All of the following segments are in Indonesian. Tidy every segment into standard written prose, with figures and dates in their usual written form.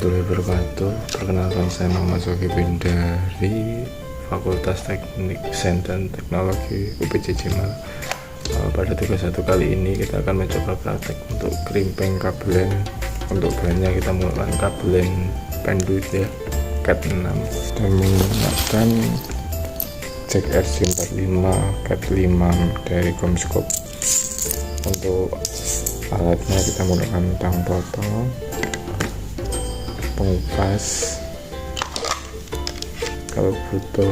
warahmatullahi wabarakatuh. Perkenalkan, saya Muhammad Sohibin dari Fakultas Teknik Sains dan Teknologi UPJ Jemal. Pada tugas 1 kali ini kita akan mencoba praktek untuk krimping kabelen. Untuk bahannya kita menggunakan kabelen penduit ya, cat 6, dan menggunakan jack RJ45 cat 5 dari Comscope. Untuk alatnya kita menggunakan tang potong, pengupas, kalau butuh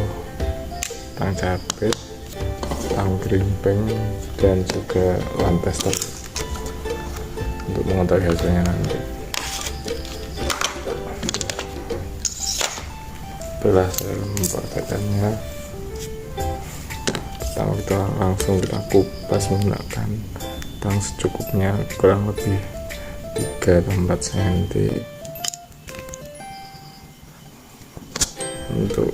tang capit, tang krimping, dan juga wan tester untuk mengetahui hasilnya nanti. Setelah saya mempraktekannya, pertama kita kupas menggunakan tang secukupnya, kurang lebih 3 atau 4 cm. Untuk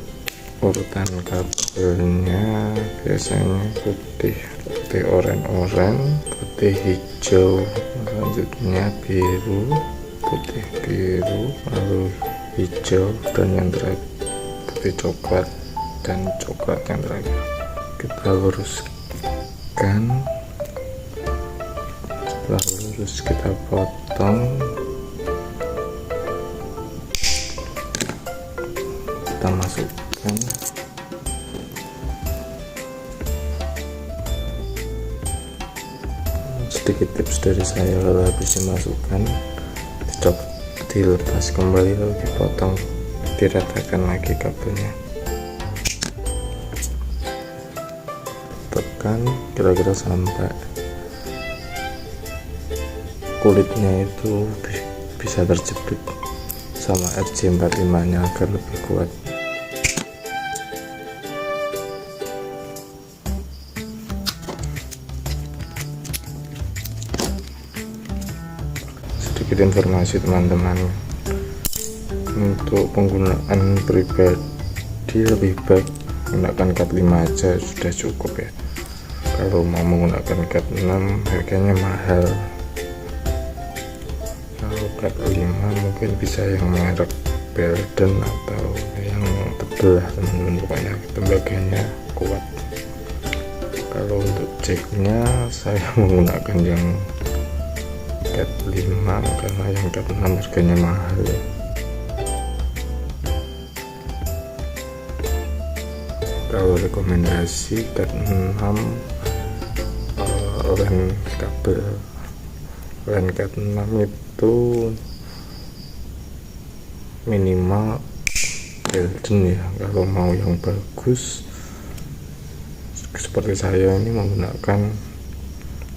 urutan kabelnya biasanya putih oranye, putih hijau, selanjutnya biru, putih biru, lalu hijau, dan yang terakhir putih coklat, dan coklat yang terakhir. Kita luruskan, setelah lurus kita potong, kita masukkan sedikit tips dari saya. Lalu habis dimasukkan, dilepas kembali, lalu dipotong, diratakan lagi kabelnya, tekan kira-kira sampai kulitnya itu bisa terjepit sama RJ45 nya agar lebih kuat. Sedikit informasi teman-teman, untuk penggunaan pribadi lebih baik menggunakan cat 5 aja sudah cukup ya. Kalau mau menggunakan cat 6 harganya mahal. Kalau cat 5 mungkin bisa yang merek Belden atau yang tebel lah teman-teman, pokoknya tembaganya kuat. Kalau untuk jacknya saya menggunakan yang cat 5 karena yang cat 6 harganya mahal ya. Kalau rekomendasi cat 6 len cat 6 itu minimal Belden ya. Kalau mau yang bagus seperti saya ini menggunakan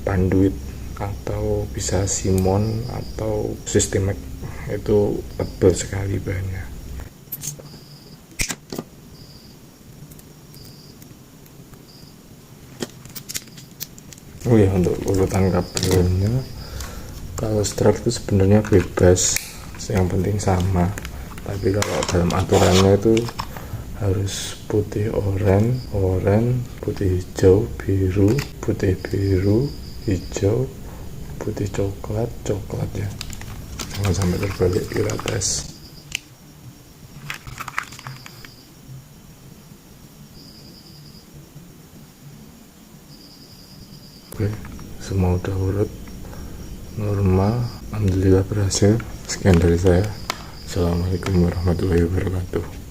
panduit atau bisa Simon atau Systemax, itu tebal sekali bahannya. Oh ya, untuk urutan kabelnya, kalau strap itu sebenarnya bebas, yang penting sama. Tapi kalau dalam aturannya itu harus putih oranye, putih hijau, biru, putih biru, hijau, putih coklat ya. Jangan sampai terbalik, kita tes. Oke, semua udah urut normal, alhamdulillah berhasil. Sekian dari saya. Assalamualaikum warahmatullahi wabarakatuh.